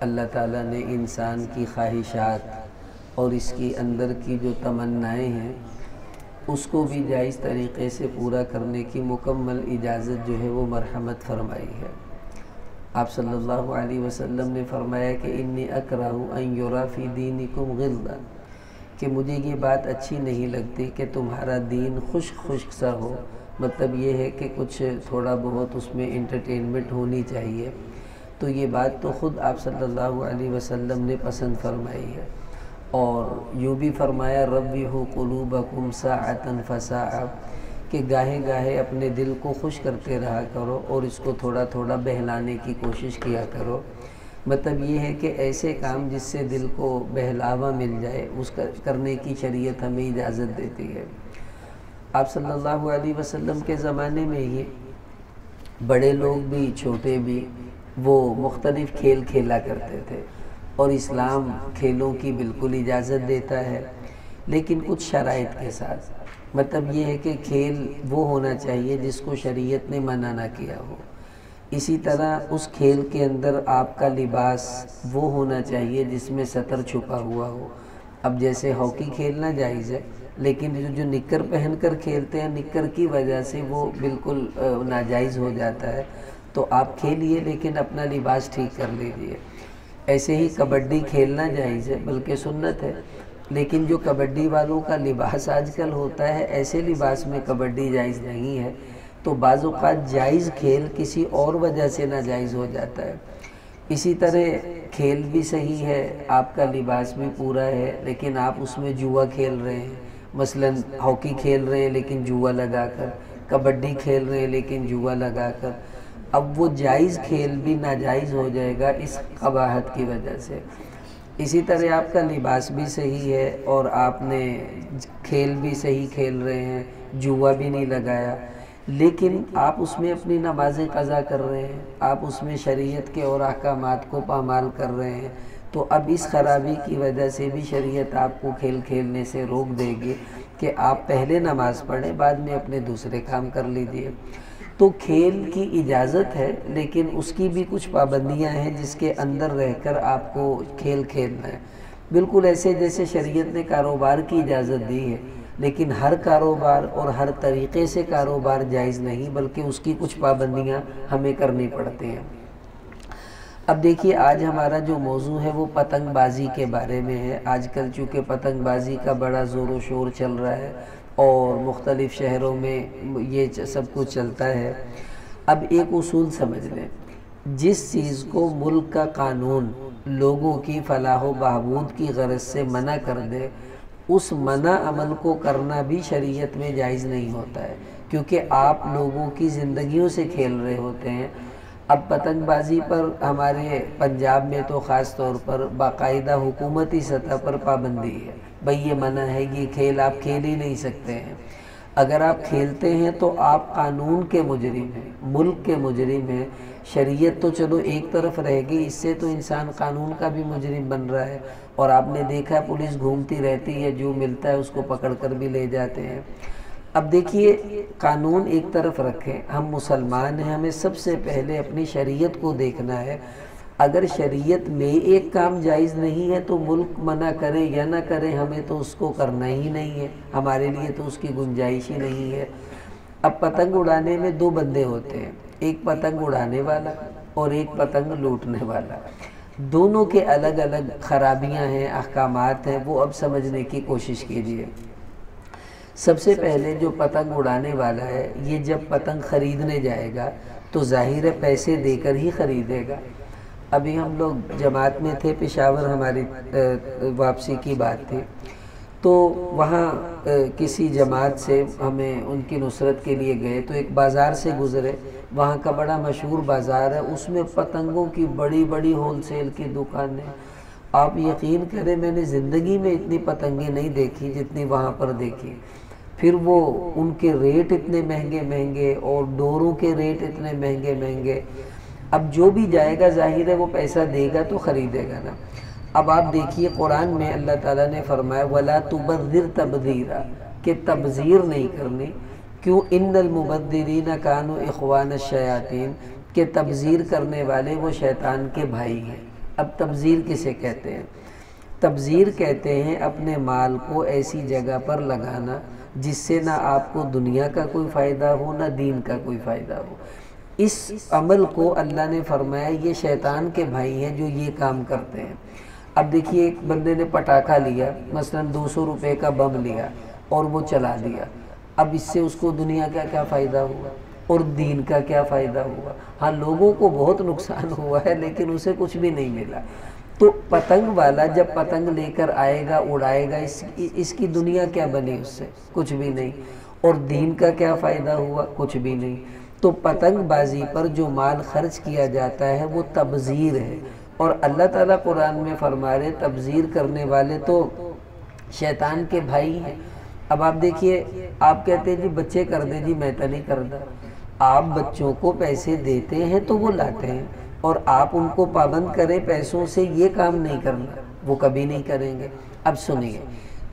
اللہ تعالیٰ نے انسان کی خواہشات اور اس کی اندر کی جو تمنائیں ہیں اس کو بھی جائز طریقے سے پورا کرنے کی مکمل اجازت جو ہے وہ مرحمت فرمائی ہے۔ آپ صلی اللہ علیہ وسلم نے فرمایا کہ انی اکرہ ان یری فی دینکم غلظہ، کہ مجھے یہ بات اچھی نہیں لگتی کہ تمہارا دین خشک خشک سا ہو، مطلب یہ ہے کہ کچھ تھوڑا بہت اس میں انٹرٹینمنٹ ہونی چاہیے۔ تو یہ بات تو خود آپ صلی اللہ علیہ وسلم نے پسند فرمائی ہے، اور یوں بھی فرمایا ربّحوا قلوبکم ساعۃ فساعۃ، کہ گاہے گاہے اپنے دل کو خوش کرتے رہا کرو اور اس کو تھوڑا تھوڑا بہلانے کی کوشش کیا کرو۔ مطلب یہ ہے کہ ایسے کام جس سے دل کو بہلاوا مل جائے اس کا کرنے کی شریعت ہمیں اجازت دیتی ہے۔ آپ صلی اللہ علیہ وسلم کے زمانے میں یہ بڑے لوگ بھی چھوٹے بھی وہ مختلف کھیل کھیلا کرتے تھے، اور اسلام کھیلوں کی بالکل اجازت دیتا ہے، لیکن کچھ شرائط کے ساتھ۔ مطلب یہ ہے کہ کھیل وہ ہونا چاہیے جس کو شریعت نے منع نہ کیا ہو۔ اسی طرح اس کھیل کے اندر آپ کا لباس وہ ہونا چاہیے جس میں سطر چھپا ہوا ہو۔ اب جیسے ہاکی کھیلنا جائز ہے، لیکن جو نکر پہن کر کھیلتے ہیں نکر کی وجہ سے وہ بالکل ناجائز ہو جاتا ہے۔ تو آپ کھیلیے لیکن اپنا لباس ٹھیک کر لیجئے۔ ایسے ہی کبڈی کھیلنا جائز ہے، بلکہ سنت ہے، لیکن جو کبڈی والوں کا لباس آج کل ہوتا ہے ایسے لباس میں کبڈی جائز نہیں ہے۔ تو بعض اوقات جائز کھیل کسی اور وجہ سے ناجائز ہو جاتا ہے۔ اسی طرح کھیل بھی صحیح ہے، آپ کا لباس بھی پورا ہے، لیکن آپ اس میں جوا کھیل رہے ہیں، مثلا ہاکی کھیل رہے ہیں لیکن جوا لگا کر، کبڈی کھیل رہے ہیں لیکن جوا لگا کر، اب وہ جائز کھیل بھی ناجائز ہو جائے گا اس قباحت کی وجہ سے۔ اسی طرح آپ کا لباس بھی صحیح ہے اور آپ نے کھیل بھی صحیح کھیل رہے ہیں، جوا بھی نہیں لگایا، لیکن آپ اس میں اپنی نمازیں قضا کر رہے ہیں، آپ اس میں شریعت کے اور احکامات کو پامال کر رہے ہیں، تو اب اس خرابی کی وجہ سے بھی شریعت آپ کو کھیل کھیلنے سے روک دے گی کہ آپ پہلے نماز پڑھیں بعد میں اپنے دوسرے کام کر لیجئے۔ تو کھیل کی اجازت ہے، لیکن اس کی بھی کچھ پابندیاں ہیں جس کے اندر رہ کر آپ کو کھیل کھیلنا ہے۔ بالکل ایسے جیسے شریعت نے کاروبار کی اجازت دی ہے، لیکن ہر کاروبار اور ہر طریقے سے کاروبار جائز نہیں، بلکہ اس کی کچھ پابندیاں ہمیں کرنی پڑتی ہیں۔ اب دیکھیے آج ہمارا جو موضوع ہے وہ پتنگ بازی کے بارے میں ہے۔ آج کل چونکہ پتنگ بازی کا بڑا زور و شور چل رہا ہے اور مختلف شہروں میں یہ سب کچھ چلتا ہے۔ اب ایک اصول سمجھ لیں، جس چیز کو ملک کا قانون لوگوں کی فلاح و بہبود کی غرض سے منع کر دے، اس منع عمل کو کرنا بھی شریعت میں جائز نہیں ہوتا ہے، کیونکہ آپ لوگوں کی زندگیوں سے کھیل رہے ہوتے ہیں۔ اب پتنگ بازی پر ہمارے پنجاب میں تو خاص طور پر باقاعدہ حکومتی سطح پر پابندی ہے، بھئی یہ منع ہے، یہ کھیل آپ کھیل ہی نہیں سکتے ہیں۔ اگر آپ کھیلتے ہیں تو آپ قانون کے مجرم ہیں، ملک کے مجرم ہیں۔ شریعت تو چلو ایک طرف رہ گئی، اس سے تو انسان قانون کا بھی مجرم بن رہا ہے، اور آپ نے دیکھا پولیس گھومتی رہتی ہے، جو ملتا ہے اس کو پکڑ کر بھی لے جاتے ہیں۔ اب دیکھیے قانون ایک طرف رکھیں، ہم مسلمان ہیں، ہمیں سب سے پہلے اپنی شریعت کو دیکھنا ہے۔ اگر شریعت میں ایک کام جائز نہیں ہے تو ملک منع کرے یا نہ کرے ہمیں تو اس کو کرنا ہی نہیں ہے، ہمارے لیے تو اس کی گنجائش ہی نہیں ہے۔ اب پتنگ اڑانے میں دو بندے ہوتے ہیں، ایک پتنگ اڑانے والا اور ایک پتنگ لوٹنے والا۔ دونوں کے الگ الگ خرابیاں ہیں، احکامات ہیں، وہ اب سمجھنے کی کوشش کیجیے۔ سب سے پہلے جو پتنگ اڑانے والا ہے، یہ جب پتنگ خریدنے جائے گا تو ظاہر ہے پیسے دے کر ہی خریدے گا۔ ابھی ہم لوگ جماعت میں تھے، پشاور ہماری واپسی کی بات تھی، تو وہاں کسی جماعت سے ہمیں ان کی نصرت کے لیے گئے تو ایک بازار سے گزرے، وہاں کا بڑا مشہور بازار ہے، اس میں پتنگوں کی بڑی بڑی ہول سیل کی دکانیں۔ آپ یقین کریں میں نے زندگی میں اتنی پتنگیں نہیں دیکھی جتنی وہاں پر دیکھی۔ پھر وہ ان کے ریٹ اتنے مہنگے مہنگے اور ڈوروں کے ریٹ اتنے مہنگے مہنگے۔ اب جو بھی جائے گا ظاہر ہے وہ پیسہ دے گا تو خریدے گا نا۔ اب آپ دیکھیے قرآن میں اللہ تعالیٰ نے فرمایا وَلَا تُبَذِّرْ تَبْذِيرًا، کہ تبذیر نہیں کرنی۔ کیوں؟ اِنَّ الْمُبَذِّرِينَ كَانُوا إِخْوَانَ الشَّيَاطِينَ، کہ تبذیر کرنے والے وہ شیطان کے بھائی ہیں۔ اب تبذیر کسے کہتے ہیں؟ تبذیر کہتے ہیں اپنے مال کو ایسی جگہ پر لگانا جس سے نہ آپ کو دنیا کا کوئی فائدہ ہو نہ دین کا کوئی فائدہ ہو۔ اس عمل کو اللہ نے فرمایا یہ شیطان کے بھائی ہیں جو یہ کام کرتے ہیں۔ اب دیکھیے ایک بندے نے پٹاخہ لیا، مثلا 200 روپے کا بم لیا اور وہ چلا دیا، اب اس سے اس کو دنیا کا کیا فائدہ ہوا اور دین کا کیا فائدہ ہوا؟ ہاں لوگوں کو بہت نقصان ہوا ہے لیکن اسے کچھ بھی نہیں ملا۔ تو پتنگ والا جب پتنگ لے کر آئے گا اڑائے گا، اس کی دنیا کیا بنی؟ اس سے کچھ بھی نہیں۔ اور دین کا کیا فائدہ ہوا؟ کچھ بھی نہیں۔ تو پتنگ بازی پر جو مال خرچ کیا جاتا ہے وہ تبذیر ہے، اور اللہ تعالیٰ قرآن میں فرما رہے تبذیر کرنے والے تو شیطان کے بھائی ہیں۔ اب آپ دیکھیے، آپ کہتے ہیں جی بچے کر دیں، جی میں تو نہیں کرتا۔ آپ بچوں کو پیسے دیتے ہیں تو وہ لاتے ہیں، اور آپ ان کو پابند کریں پیسوں سے یہ کام نہیں کرنا، وہ کبھی نہیں کریں گے۔ اب سنیے،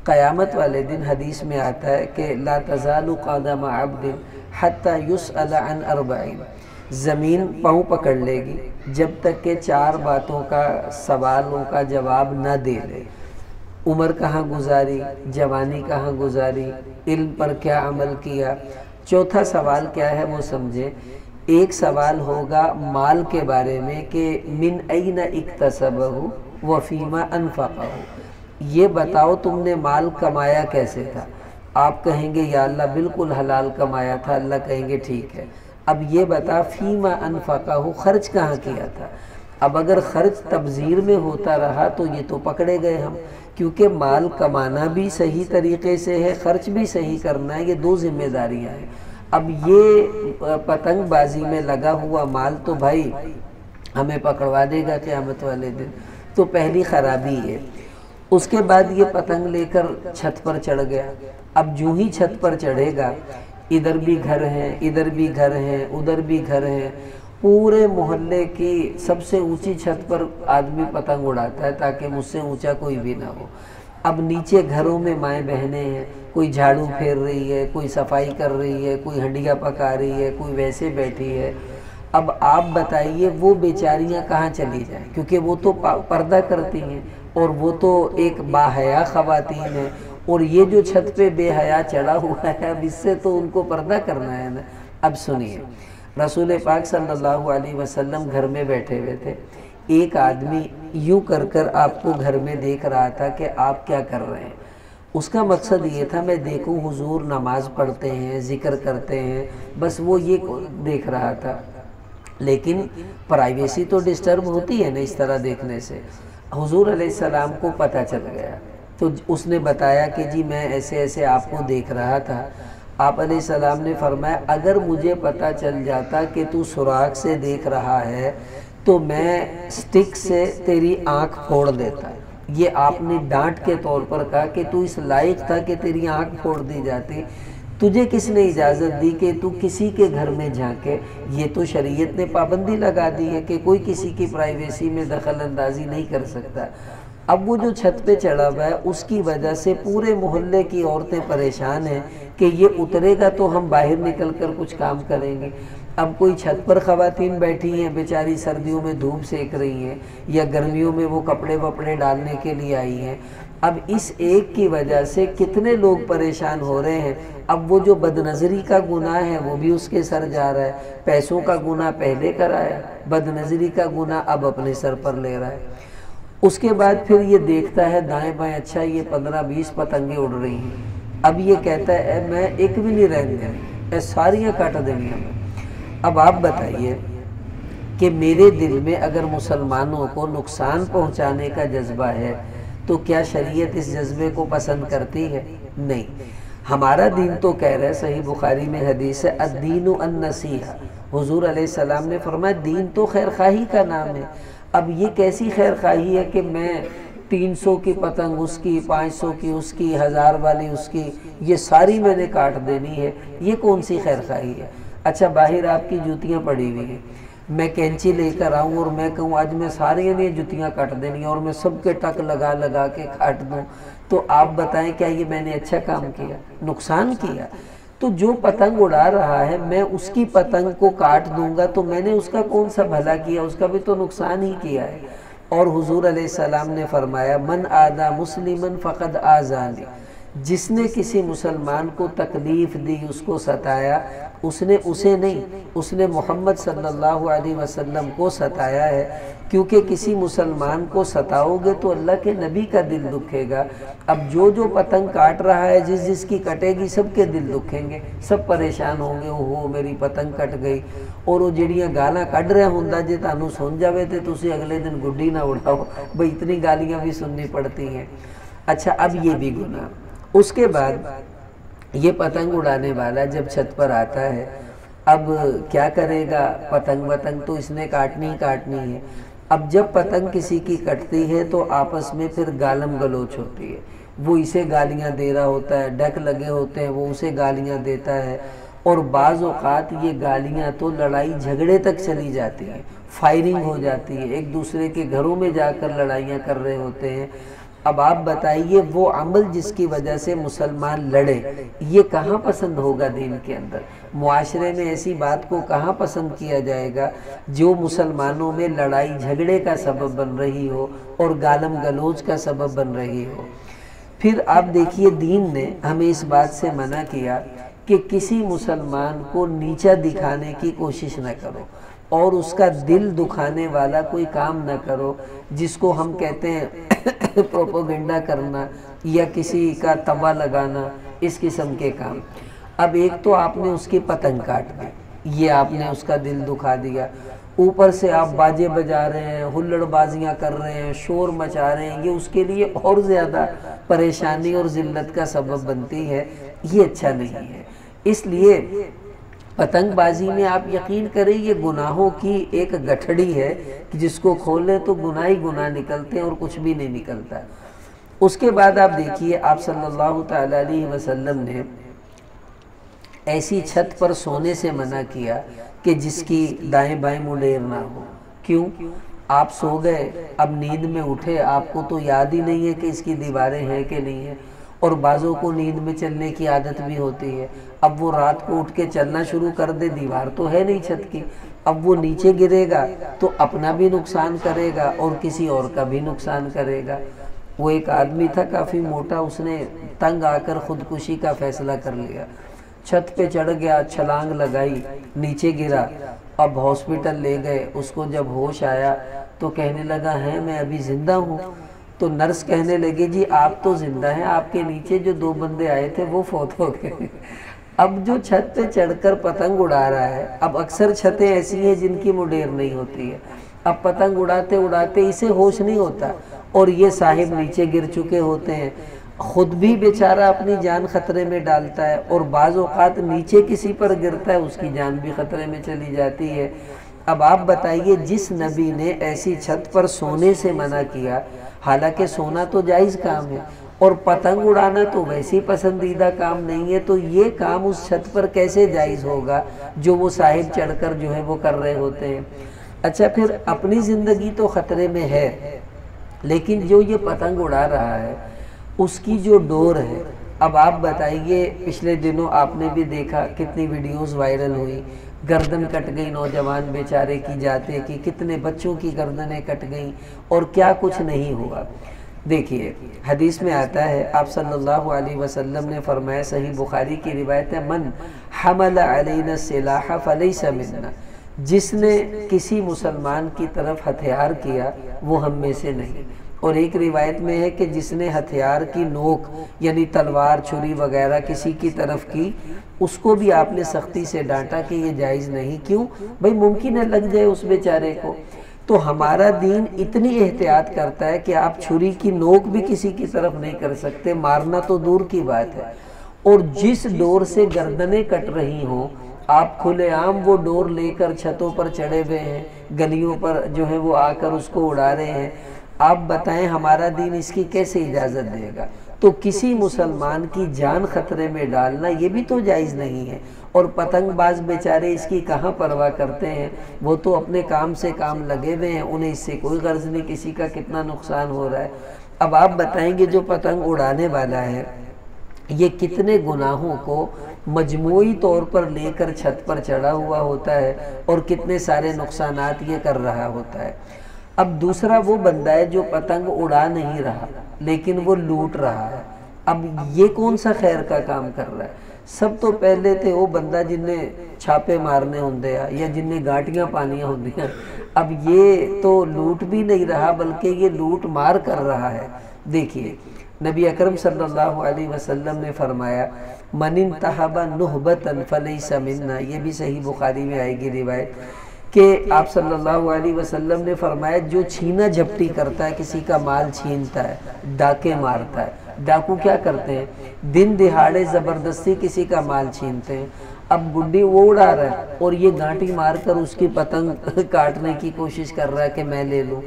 قیامت والے دن حدیث میں آتا ہے کہ لا تزال قدم عبد حتی یسأل عن 40، زمین پاؤں پکڑ لے گی جب تک کہ 4 باتوں کا سوالوں کا جواب نہ دے لے۔ عمر کہاں گزاری، جوانی کہاں گزاری، علم پر کیا عمل کیا۔ چوتھا سوال کیا ہے وہ سمجھے۔ ایک سوال ہوگا مال کے بارے میں کہ من این اکتسبہ وفیما انفقہ، یہ بتاؤ تم نے مال کمایا کیسے تھا؟ آپ کہیں گے یا اللہ بالکل حلال کمایا تھا۔ اللہ کہیں گے ٹھیک ہے، اب یہ بتا فیما انفقہ، خرچ کہاں کیا تھا؟ اب اگر خرچ تبذیر میں ہوتا رہا تو یہ تو پکڑے گئے ہم، کیونکہ مال کمانا بھی صحیح طریقے سے ہے، خرچ بھی صحیح کرنا ہے، یہ 2 ذمہ داریاں ہیں۔ اب یہ پتنگ بازی میں لگا ہوا مال تو بھائی ہمیں پکڑوا دے گا قیامت والے دن، تو پہلی خرابی ہے۔ اس کے بعد یہ پتنگ لے کر چھت پر چڑھ گیا، اب جو ہی چھت پر چڑھے گا ادھر بھی گھر ہیں، ادھر بھی گھر ہیں، ادھر بھی گھر ہیں، پورے محلے کی سب سے اونچی چھت پر آدمی پتنگ اڑاتا ہے تاکہ مجھ سے اونچا کوئی بھی نہ ہو۔ اب نیچے گھروں میں مائیں بہنیں ہیں، کوئی جھاڑو پھیر رہی ہے، کوئی صفائی کر رہی ہے، کوئی ہنڈیا پکا رہی ہے، کوئی ویسے بیٹھی ہے۔ اب آپ بتائیے وہ بیچاریاں کہاں چلی جائیں، کیونکہ وہ تو پردہ کرتی ہیں اور وہ تو ایک باحیا خواتین ہیں، اور یہ جو چھت پہ بے حیا چڑھا ہوا ہے اب اس سے تو ان کو پردہ کرنا ہے نا۔ اب سنیے، رسول پاک صلی اللہ علیہ وسلم گھر میں بیٹھے ہوئے تھے، ایک آدمی یوں کر کر آپ کو گھر میں دیکھ رہا تھا کہ آپ کیا کر رہے ہیں۔ اس کا مقصد یہ تھا میں دیکھوں حضور نماز پڑھتے ہیں، ذکر کرتے ہیں، بس وہ یہ دیکھ رہا تھا۔ لیکن پرائیویسی تو ڈسٹرب ہوتی ہے نا اس طرح دیکھنے سے۔ حضور علیہ السلام کو پتہ چل گیا تو اس نے بتایا کہ جی میں ایسے ایسے آپ کو دیکھ رہا تھا۔ آپ علیہ السلام نے فرمایا اگر مجھے پتہ چل جاتا کہ تو سراغ سے دیکھ رہا ہے تو میں سٹک سے تیری آنکھ پھوڑ دیتا۔ یہ آپ نے ڈانٹ کے طور پر کہا کہ تو اس لائق تھا کہ تیری آنکھ پھوڑ دی جاتی، تجھے کس نے اجازت دی کہ تو کسی کے گھر میں جھانکے؟ یہ تو شریعت نے پابندی لگا دی ہے کہ کوئی کسی کی پرائیویسی میں دخل اندازی نہیں کر سکتا۔ اب وہ جو چھت پہ چڑھا ہوا ہے اس کی وجہ سے پورے محلے کی عورتیں پریشان ہیں کہ یہ اترے گا تو ہم باہر نکل کر کچھ کام کریں گے۔ اب کوئی چھت پر خواتین بیٹھی ہیں بیچاری سردیوں میں دھوپ سیک رہی ہیں، یا گرمیوں میں وہ کپڑے وپڑے ڈالنے کے لیے آئی ہیں۔ اب اس ایک کی وجہ سے کتنے لوگ پریشان ہو رہے ہیں۔ اب وہ جو بدنظری کا گناہ ہے وہ بھی اس کے سر جا رہا ہے، پیسوں کا گناہ پہلے کرایا، بدنظری کا گناہ اب اپنے سر پر لے رہا ہے۔ اس کے بعد پھر یہ دیکھتا ہے دائیں بائیں، اچھا یہ 15-20 پتنگیں اڑ رہی ہیں، اب یہ کہتا ہے میں ایک بھی نہیں رہنے دینی، ساریاں کاٹ دینی ہمیں۔ اب آپ بتائیے کہ میرے دل میں اگر مسلمانوں کو نقصان پہنچانے کا جذبہ ہے تو کیا شریعت اس جذبے کو پسند کرتی ہے؟ نہیں۔ ہمارا دین تو کہہ رہا ہے، صحیح بخاری میں حدیث ہے الدین النصیحہ، حضور علیہ السلام نے فرمایا دین تو خیر خواہی کا نام ہے۔ اب یہ کیسی خیر خواہی ہے کہ میں 300 کی پتنگ اس کی، 500 کی اس کی، 1000 والی اس کی، یہ ساری میں نے کاٹ دینی ہے؟ یہ کون سی خیر خواہی ہے؟ اچھا باہر آپ کی جوتیاں پڑی ہوئی ہیں، میں کینچی لے کر آؤں اور میں کہوں آج میں ساری نے جوتیاں کاٹ دینی اور میں سب کے ٹک لگا لگا کے کاٹ دوں، تو آپ بتائیں کیا یہ میں نے اچھا کام کیا؟ نقصان کیا۔ تو جو پتنگ اڑا رہا ہے میں اس کی پتنگ کو کاٹ دوں گا تو میں نے اس کا کون سا بھلا کیا؟ اس کا بھی تو نقصان ہی کیا ہے۔ اور حضور علیہ السلام نے فرمایا من آذا مسلمن فقد آذانی، جس نے کسی مسلمان کو تکلیف دی، اس کو ستایا، اس نے اسے نہیں، اس نے محمد صلی اللہ علیہ وسلم کو ستایا ہے، کیونکہ کسی مسلمان کو ستاؤ گے تو اللہ کے نبی کا دل دکھے گا۔ اب جو پتنگ کاٹ رہا ہے، جس کی کٹے گی سب کے دل دکھیں گے، سب پریشان ہوں گے، اوہو میری پتنگ کٹ گئی۔ اور وہ جڑیاں گالاں کڈ رہے ہوندا جے تانوں سن جاوے تے تسی اگلے دن گڈی نہ اڑاؤ، بھئی اتنی گالیاں بھی سننی پڑتی ہیں۔ اچھا، اب یہ بھی گناہ۔ اس کے بعد یہ پتنگ اڑانے والا جب چھت پر آتا ہے، اب کیا کرے گا؟ پتنگ تو اس نے کاٹنی ہی کاٹنی ہے۔ اب جب پتنگ کسی کی کٹتی ہے تو آپس میں پھر گالم گلوچ ہوتی ہے، وہ اسے گالیاں دے رہا ہوتا ہے، ڈک لگے ہوتے ہیں، وہ اسے گالیاں دیتا ہے، اور بعض اوقات یہ گالیاں تو لڑائی جھگڑے تک چلی جاتی ہیں، فائرنگ ہو جاتی ہے، ایک دوسرے کے گھروں میں جا کر لڑائیاں کر رہے ہوتے ہیں۔ اب آپ بتائیے وہ عمل جس کی وجہ سے مسلمان لڑے، یہ کہاں پسند ہوگا دین کے اندر؟ معاشرے میں ایسی بات کو کہاں پسند کیا جائے گا جو مسلمانوں میں لڑائی جھگڑے کا سبب بن رہی ہو اور گالم گلوچ کا سبب بن رہی ہو؟ پھر آپ دیکھیے دین نے ہمیں اس بات سے منع کیا کہ کسی مسلمان کو نیچا دکھانے کی کوشش نہ کرو، اور اس کا دل دکھانے والا کوئی کام نہ کرو، جس کو ہم کہتے ہیں پروپیگنڈا کرنا یا کسی کا تباہ لگانا، اس قسم کے کام۔ اب ایک تو آپ نے اس کی پتنگ کاٹ دی، یہ آپ نے اس کا دل دکھا دیا، اوپر سے آپ باجے بجا رہے ہیں، ہلڑ بازیاں کر رہے ہیں، شور مچا رہے ہیں، یہ اس کے لیے اور زیادہ پریشانی اور ذلت کا سبب بنتی ہے، یہ اچھا نہیں ہے۔ اس لیے پتنگ بازی میں آپ یقین کریں یہ گناہوں کی ایک گٹھڑی ہے کہ جس کو کھولے تو گناہ ہی گناہ نکلتے ہیں اور کچھ بھی نہیں نکلتا۔ اس کے بعد آپ دیکھیے آپ صلی اللہ تعالیٰ علیہ وسلم نے ایسی چھت پر سونے سے منع کیا کہ جس کی دائیں بائیں منڈیر نہ ہو۔ کیوں؟ آپ سو گئے، اب نیند میں اٹھے، آپ کو تو یاد ہی نہیں ہے کہ اس کی دیواریں ہیں کہ نہیں ہیں، اور بعضوں کو نیند میں چلنے کی عادت بھی ہوتی ہے۔ اب وہ رات کو اٹھ کے چلنا شروع کر دے، دیوار تو ہے نہیں چھت کی، اب وہ نیچے گرے گا تو اپنا بھی نقصان کرے گا اور کسی اور کا بھی نقصان کرے گا۔ وہ ایک آدمی تھا کافی موٹا، اس نے تنگ آ کر خودکشی کا فیصلہ کر لیا، چھت پہ چڑھ گیا، چھلانگ لگائی، نیچے گرا، اب ہاسپٹل لے گئے، اس کو جب ہوش آیا تو کہنے لگا ہے میں ابھی زندہ ہوں، تو نرس کہنے لگے جی آپ تو زندہ ہیں، آپ کے نیچے جو 2 بندے آئے تھے وہ فوت ہو گئے۔ اب جو چھت پہ چڑھ کر پتنگ اڑا رہا ہے، اب اکثر چھتیں ایسی ہیں جن کی منڈیر نہیں ہوتی ہے، اب پتنگ اڑاتے اڑاتے اسے ہوش نہیں ہوتا اور یہ صاحب نیچے گر چکے ہوتے ہیں، خود بھی بیچارہ اپنی جان خطرے میں ڈالتا ہے اور بعض اوقات نیچے کسی پر گرتا ہے اس کی جان بھی خطرے میں چلی جاتی ہے۔ اب آپ بتائیے جس نبی نے ایسی چھت پر سونے سے منع کیا، حالانکہ سونا تو جائز کام ہے اور پتنگ اڑانا تو ویسے پسندیدہ کام نہیں ہے، تو یہ کام اس چھت پر کیسے جائز ہوگا جو وہ صاحب چڑھ کر جو ہے وہ کر رہے ہوتے ہیں۔ اچھا، پھر اپنی زندگی تو خطرے میں ہے، لیکن جو یہ پتنگ اڑا رہا ہے اس کی جو ڈور ہے، اب آپ بتائیے پچھلے دنوں آپ نے بھی دیکھا کتنی ویڈیوز وائرل ہوئی، گردن کٹ گئی نوجوان بیچارے کی جاتے کی، کتنے بچوں کی گردنیں کٹ گئیں اور کیا کچھ نہیں ہوا۔ دیکھیے حدیث میں آتا ہے آپ صلی اللہ علیہ وسلم نے فرمایا، صحیح بخاری کی روایت ہے، من حمل علینا السلاح فلیس منا، جس نے کسی مسلمان کی طرف ہتھیار کیا وہ ہم میں سے نہیں۔ اور ایک روایت میں ہے کہ جس نے ہتھیار کی نوک یعنی تلوار چھری وغیرہ کسی کی طرف کی، اس کو بھی آپ نے سختی سے ڈانٹا کہ یہ جائز نہیں۔ کیوں؟ بھئی ممکن ہے لگ جائے اس بیچارے کو۔ تو ہمارا دین اتنی احتیاط کرتا ہے کہ آپ چھری کی نوک بھی کسی کی طرف نہیں کر سکتے، مارنا تو دور کی بات ہے۔ اور جس ڈور سے گردنیں کٹ رہی ہوں، آپ کھلے عام وہ ڈور لے کر چھتوں پر چڑھے ہوئے ہیں، گلیوں پر جو ہے وہ آ کر اس کو اڑا رہے ہیں، آپ بتائیں ہمارا دین اس کی کیسے اجازت دے گا؟ تو کسی مسلمان کی جان خطرے میں ڈالنا یہ بھی تو جائز نہیں ہے۔ اور پتنگ باز بیچارے اس کی کہاں پرواہ کرتے ہیں، وہ تو اپنے کام سے کام لگے ہوئے ہیں، انہیں اس سے کوئی غرض نہیں کسی کا کتنا نقصان ہو رہا ہے۔ اب آپ بتائیں گے جو پتنگ اڑانے والا ہے یہ کتنے گناہوں کو مجموعی طور پر لے کر چھت پر چڑھا ہوا ہوتا ہے اور کتنے سارے نقصانات یہ کر رہا ہوتا ہے۔ اب دوسرا وہ بندہ ہے جو پتنگ اڑا نہیں رہا لیکن وہ لوٹ رہا ہے. اب یہ کون سا خیر کا کام کر رہا ہے؟ سب تو پہلے تھے وہ بندہ جن نے چھاپے مارنے ہوندے یا جن نے گاٹیاں پانیاں ہوندیاں. اب یہ تو لوٹ بھی نہیں رہا بلکہ یہ لوٹ مار کر رہا ہے. دیکھیے نبی اکرم صلی اللہ علیہ وسلم نے فرمایا من انتہب نہبتا فلیس منا. یہ بھی صحیح بخاری میں آئے گی روایت کہ آپ صلی اللہ علیہ وسلم نے فرمایا جو چھینا جھپٹی کرتا ہے، کسی کا مال چھینتا ہے، ڈاکے مارتا ہے. ڈاکو کیا کرتے ہیں؟ دن دہاڑے زبردستی کسی کا مال چھینتے ہیں. اب گڈی وہ اڑا رہا ہے اور یہ گانٹی مار کر اس کی پتنگ کاٹنے کی کوشش کر رہا ہے کہ میں لے لوں.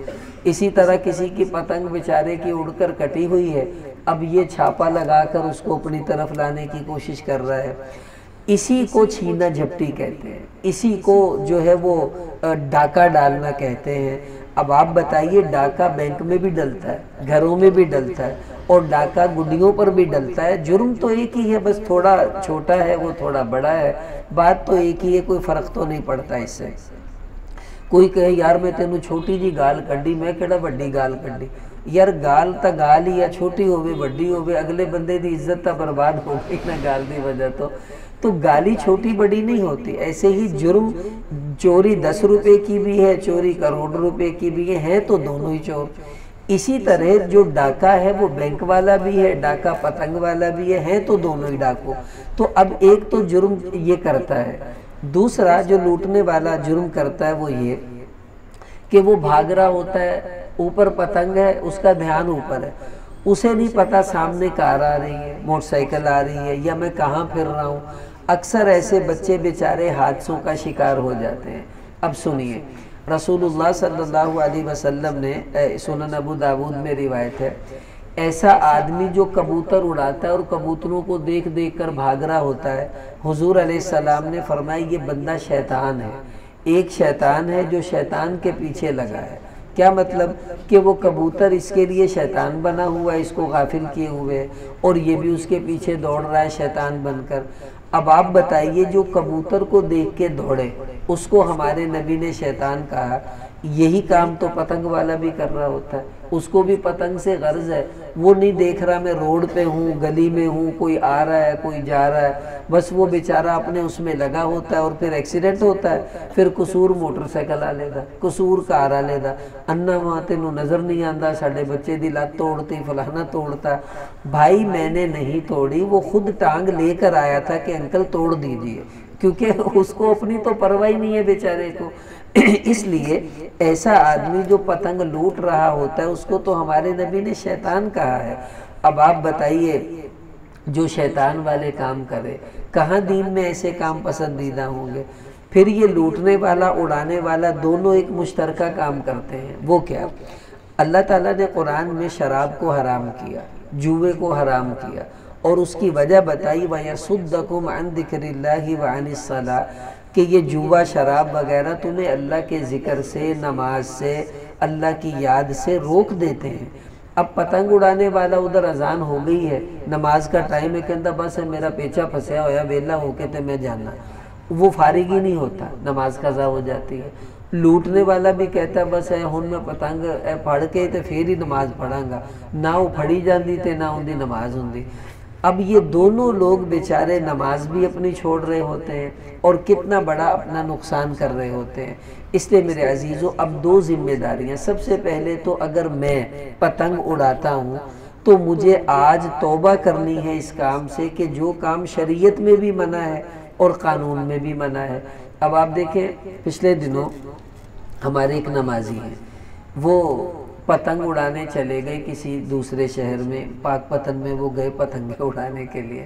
اسی طرح کسی کی پتنگ بیچارے کی اڑ کر کٹی ہوئی ہے، اب یہ چھاپا لگا کر اس کو اپنی طرف لانے کی کوشش کر رہا ہے. اسی کو چھینا جھپٹی کہتے ہیں، اسی کو جو ہے وہ ڈاکہ ڈالنا کہتے ہیں. اب آپ بتائیے ڈاکہ بینک میں بھی ڈلتا ہے، گھروں میں بھی ڈلتا ہے اور ڈاکہ گڈیوں پر بھی ڈلتا ہے. جرم تو ایک ہی ہے، بس تھوڑا چھوٹا ہے وہ تھوڑا بڑا ہے، بات تو ایک ہی ہے، کوئی فرق تو نہیں پڑتا اس سے. کوئی کہے یار میں تینوں چھوٹی جی گال کڈی، میں کہڑا بڑی گال کڈی. یار گال تا گال ہی ہے، چھوٹی ہوئے بڑی ہوئے، اگلے بندے دی عزت تا برباد ہو گئی نا گال دی وجہ تو گالی چھوٹی بڑی نہیں ہوتی. ایسے ہی جرم چوری 10 روپے کی بھی ہے، چوری کروڑ روپے کی بھی ہے تو دونوں ہی چور. اسی طرح جو ڈاکہ ہے وہ بینک والا بھی ہے، ڈاکہ پتنگ والا بھی ہے تو دونوں ہی ڈاکو. تو اب ایک تو جرم یہ کرتا ہے، دوسرا جو لوٹنے والا جرم کرتا ہے وہ یہ کہ وہ بھاگ رہا ہوتا ہے، اوپر پتنگ ہے، اس کا دھیان اوپر ہے، اسے نہیں پتا سامنے کار آ رہی ہے، موٹر سائیکل آ رہی ہے یا میں کہاں پھر رہا ہوں. اکثر ایسے بچے بیچارے حادثوں کا شکار ہو جاتے ہیں. اب سنیے رسول اللہ صلی اللہ علیہ وسلم نے سنن ابو داود میں روایت ہے، ایسا آدمی جو کبوتر اڑاتا ہے اور کبوتروں کو دیکھ دیکھ کر بھاگ رہا ہوتا ہے، حضور علیہ السلام نے فرمایا یہ بندہ شیطان ہے. ایک شیطان ہے جو شیطان کے پیچھے لگا ہے. کیا مطلب کہ وہ کبوتر اس کے لیے شیطان بنا ہوا ہے، اس کو غافل کیے ہوئے، اور یہ بھی اس کے پیچھے دوڑ رہا ہے شیطان بن کر. اب آپ بتائیے جو کبوتر کو دیکھ کے دوڑے اس کو ہمارے نبی نے شیطان کہا. یہی کام تو پتنگ والا بھی کر رہا ہوتا ہے، اس کو بھی پتنگ سے غرض ہے. وہ نہیں دیکھ رہا میں روڈ پہ ہوں، گلی میں ہوں، کوئی آ رہا ہے کوئی جا رہا ہے، بس وہ بیچارہ اپنے اس میں لگا ہوتا ہے اور پھر ایکسیڈنٹ ہوتا ہے. پھر قصور موٹر سائیکل آ لے دا، قصور کار آ لے دا، انا وہاں تینوں نظر نہیں آندا ساڑھے بچے دی لات توڑتی فلانا توڑتا. بھائی میں نے نہیں توڑی، وہ خود ٹانگ لے کر آیا تھا کہ انکل توڑ دیجئے، کیونکہ اس کو اپنی تو پرواہ نہیں ہے بیچارے کو. اس لیے ایسا آدمی جو پتنگ لوٹ رہا ہوتا ہے اس کو تو ہمارے نبی نے شیطان کہا ہے. اب آپ بتائیے جو شیطان والے کام کرے کہاں دین میں ایسے کام پسندیدہ ہوں گے. پھر یہ لوٹنے والا اڑانے والا دونوں ایک مشترکہ کام کرتے ہیں. وہ کیا؟ اللہ تعالیٰ نے قرآن میں شراب کو حرام کیا، جوے کو حرام کیا، اور اس کی وجہ بتائی وَيَصُدَّكُمْ عَنْ ذِكْرِ اللَّهِ وَعَنِ الصَّلَاةِ کہ یہ جوا شراب وغیرہ تمہیں اللہ کے ذکر سے، نماز سے، اللہ کی یاد سے روک دیتے ہیں. اب پتنگ اڑانے والا ادھر اذان ہو گئی ہے، نماز کا ٹائم ہے، کہتا بس ہے میرا پیچھا پھنسیا ہویا ویلا ہو کے تے میں جانا. وہ فارغ ہی نہیں ہوتا، نماز قضا ہو جاتی ہے. لوٹنے والا بھی کہتا ہے بس ہے ہن میں پتنگ پڑھ کے تے پھر ہی نماز پڑھاں گا، نہ وہ پڑھی جاندی تے نہ ان دی نماز ہوندی. اب یہ دونوں لوگ بیچارے نماز بھی اپنی چھوڑ رہے ہوتے ہیں اور کتنا بڑا اپنا نقصان کر رہے ہوتے ہیں. اس لیے میرے عزیزو اب 2 ذمہ داریاں. سب سے پہلے تو اگر میں پتنگ اڑاتا ہوں تو مجھے آج توبہ کرنی ہے اس کام سے کہ جو کام شریعت میں بھی منع ہے اور قانون میں بھی منع ہے. اب آپ دیکھیں پچھلے دنوں ہمارے ایک نمازی ہیں، وہ پتنگ اڑانے چلے گئے کسی دوسرے شہر میں، پاک پتن میں وہ گئے پتنگیں اڑانے کے لیے.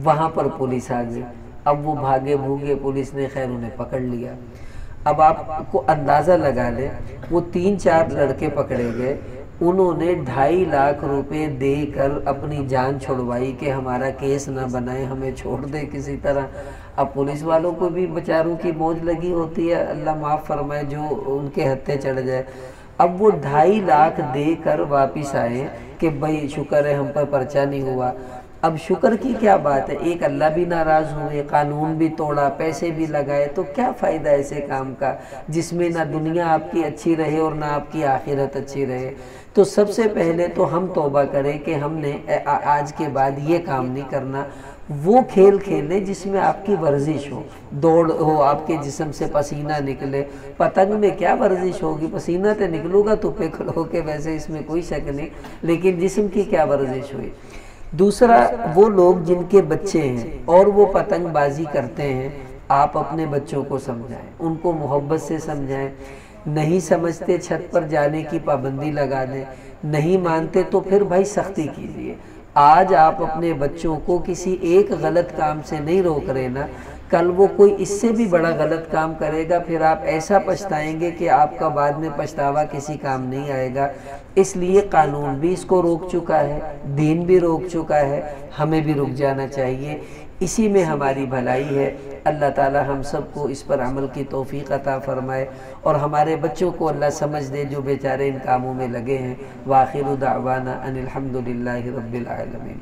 وہاں پر پولیس آ گئی. اب وہ بھاگے بھوگے، پولیس نے خیر انہیں پکڑ لیا. اب آپ کو اندازہ لگا لیں وہ 3-4 لڑکے پکڑے گئے، انہوں نے 2.5 لاکھ روپے دے کر اپنی جان چھڑوائی کہ ہمارا کیس نہ بنائے، ہمیں چھوڑ دے کسی طرح. اب پولیس والوں کو بھی بیچاروں کی موج لگی ہوتی ہے، اللہ معاف فرمائے جو ان کے ہتھے چڑھ جائے. اب وہ 2.5 لاکھ دے کر واپس آئے کہ بھائی شکر ہے ہم پر پرچہ نہیں ہوا. اب شکر کی کیا بات ہے، ایک اللہ بھی ناراض ہوئے، قانون بھی توڑا، پیسے بھی لگائے، تو کیا فائدہ ایسے کام کا جس میں نہ دنیا آپ کی اچھی رہے اور نہ آپ کی آخرت اچھی رہے۔ تو سب سے پہلے تو ہم توبہ کریں کہ ہم نے آج کے بعد یہ کام نہیں کرنا۔ وہ کھیل کھیلیں جس میں آپ کی ورزش ہو، دوڑ ہو، آپ کے جسم سے پسینہ نکلے۔ پتنگ میں کیا ورزش ہوگی، پسینہ تو نکلو گا تو پہ کھلو کے، ویسے اس میں کوئی شک نہیں، لیکن جسم کی کیا ورزش ہوئی۔ دوسرا، وہ لوگ جن کے بچے ہیں اور وہ پتنگ بازی کرتے ہیں، آپ اپنے بچوں کو سمجھائیں، ان کو محبت سے سمجھائیں۔ نہیں سمجھتے چھت پر جانے کی پابندی لگا دیں، نہیں مانتے تو پھر بھائی سختی کیجیے۔ آج آپ اپنے بچوں کو کسی ایک غلط کام سے نہیں روک رہے نا، کل وہ کوئی اس سے بھی بڑا غلط کام کرے گا، پھر آپ ایسا پچھتائیں گے کہ آپ کا بعد میں پچھتاوا کسی کام نہیں آئے گا۔ اس لیے قانون بھی اس کو روک چکا ہے، دین بھی روک چکا ہے، ہمیں بھی رک جانا چاہیے، اسی میں ہماری بھلائی ہے۔ اللہ تعالی ہم سب کو اس پر عمل کی توفیق عطا فرمائے، اور ہمارے بچوں کو اللہ سمجھ دے جو بیچارے ان کاموں میں لگے ہیں۔ وآخر دعوانا ان الحمدللہ رب العالمین۔